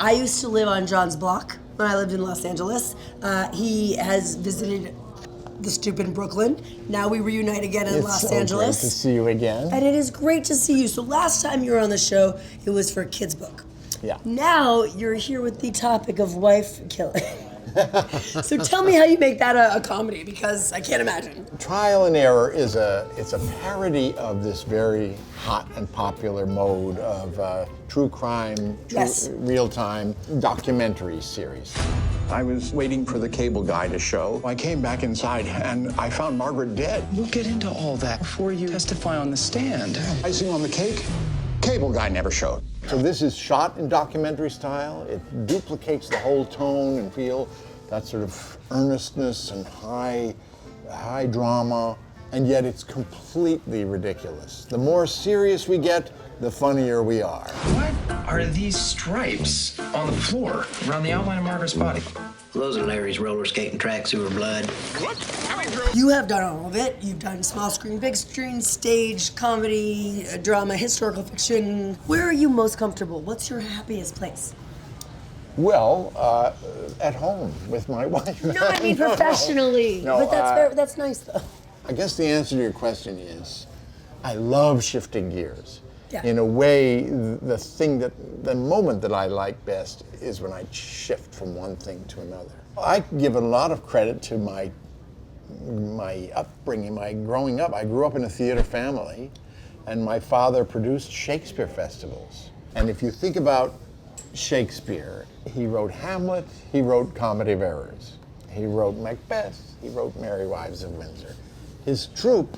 I used to live on John's block when I lived in Los Angeles. He has visited the Stoop in Brooklyn. Now we reunite again in Los Angeles. It's so great to see you again. And it is great to see you. So last time you were on the show, it was for a kid's book. Yeah. Now you're here with the topic of wife killing. So tell me how you make that a comedy, because I can't imagine. Trial and Error is it's a parody of this very hot and popular mode of true crime, real-time documentary series. I was waiting for the cable guy to show. I came back inside and I found Margaret dead. We'll get into all that before you testify on the stand. Icing on the cake, cable guy never showed. So this is shot in documentary style. It duplicates the whole tone and feel, that sort of earnestness and high drama, and yet it's completely ridiculous. The more serious we get, the funnier we are. What are these stripes on the floor around the outline of Margaret's body? Those are Larry's roller skating tracks through her blood. You have done all of it. You've done small screen, big screen, stage, comedy, drama, historical fiction. Where are you most comfortable? What's your happiest place? Well, at home with my wife. No, I mean professionally. No, but that's nice though. I guess the answer to your question is, I love shifting gears. Yeah. In a way, the moment that I like best is when I shift from one thing to another. I give a lot of credit to my upbringing, my growing up. I grew up in a theater family, and my father produced Shakespeare festivals. And if you think about Shakespeare, he wrote Hamlet, he wrote Comedy of Errors, he wrote Macbeth, he wrote Merry Wives of Windsor. His troupe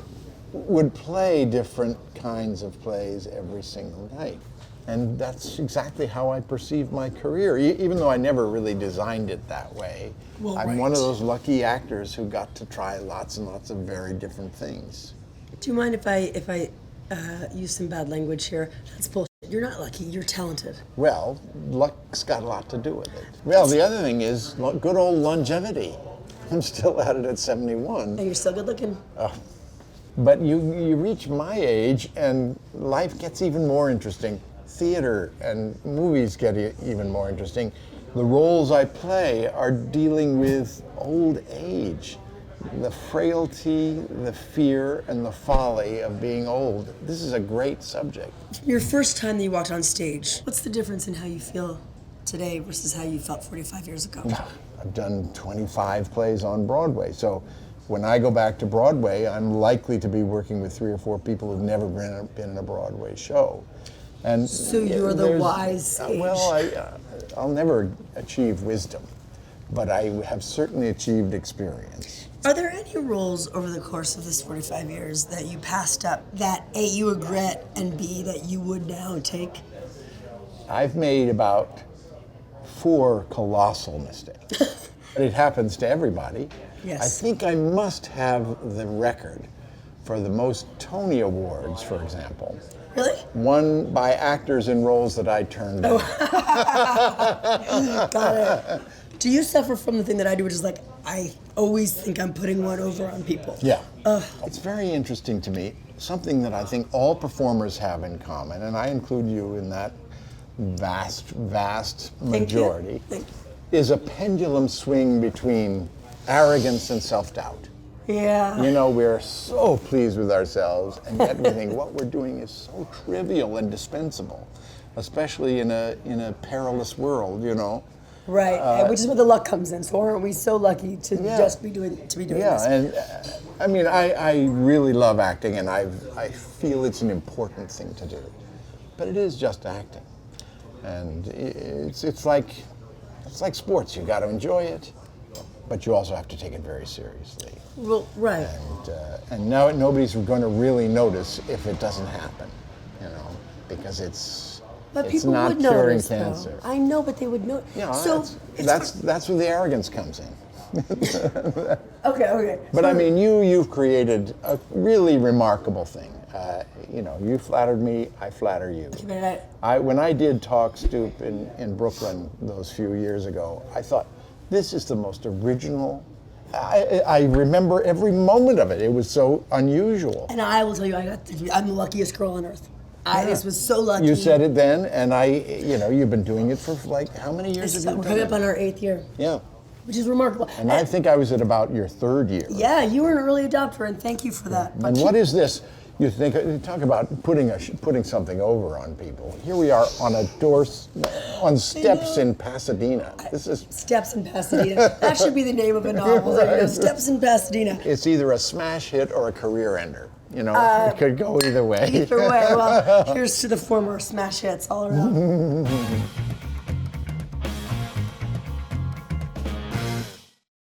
would play different kinds of plays every single night. And that's exactly how I perceived my career, even though I never really designed it that way. Well, I'm right. one of those lucky actors who got to try lots and lots of very different things. Do you mind if I use some bad language here? That's bullshit. You're not lucky, you're talented. Well, luck's got a lot to do with it. Well, the other thing is good old longevity. I'm still at it at 71. And you're still good looking. But you reach my age and life gets even more interesting. Theater and movies get even more interesting. The roles I play are dealing with old age, the frailty, the fear, and the folly of being old. This is a great subject. Your first time that you walked on stage, what's the difference in how you feel today versus how you felt 45 years ago? I've done 25 plays on Broadway, so when I go back to Broadway, I'm likely to be working with 3 or 4 people who've never been in a Broadway show. And so you're the wise age. Well, I'll never achieve wisdom, but I have certainly achieved experience. Are there any roles over the course of this 45 years that you passed up that A, you regret, and B, that you would now take? I've made about 4 colossal mistakes. But it happens to everybody. Yes. I think I must have the record for the most Tony Awards, for example. Really? Won by actors in roles that I turned down. Got it. Do you suffer from the thing that I do, which is like, I always think I'm putting one over on people? Yeah. It's very interesting to me. Something that I think all performers have in common, and I include you in that vast majority, Thank you. is a pendulum swing between arrogance and self-doubt. Yeah. You know, we're so pleased with ourselves, and yet we think what we're doing is so trivial and dispensable, especially in a perilous world, you know. Right, which is where the luck comes in. So aren't we so lucky to just be doing this? Yeah, and I mean, I really love acting, and I feel it's an important thing to do, but it is just acting, and it's like sports. You got to enjoy it, but you also have to take it very seriously. Well, right. And now nobody's going to really notice if it doesn't happen, you know, because it's not would curing notice, cancer. Though. I know, but they would know. Yeah, so that's where the arrogance comes in. Okay. But I mean, you've created a really remarkable thing. You know, you flattered me, I flatter you. When I did Talk Stoop in Brooklyn those few years ago, I thought, this is the most original. I remember every moment of it. It was so unusual. And I will tell you, I'm the luckiest girl on earth. This was so lucky. You said it then, and you've been doing it for like how many years have you We're done coming it? up on our 8th year. Yeah. Which is remarkable. And I think I was at about your 3rd year. Yeah, you were an early adopter, and thank you for that. And what is this? You talk about putting something over on people. Here we are on on steps in Pasadena. This is Steps in Pasadena. That should be the name of a novel. Right. Steps in Pasadena. It's either a smash hit or a career ender. It could go either way. Either way. Well, here's to the former smash hits all around.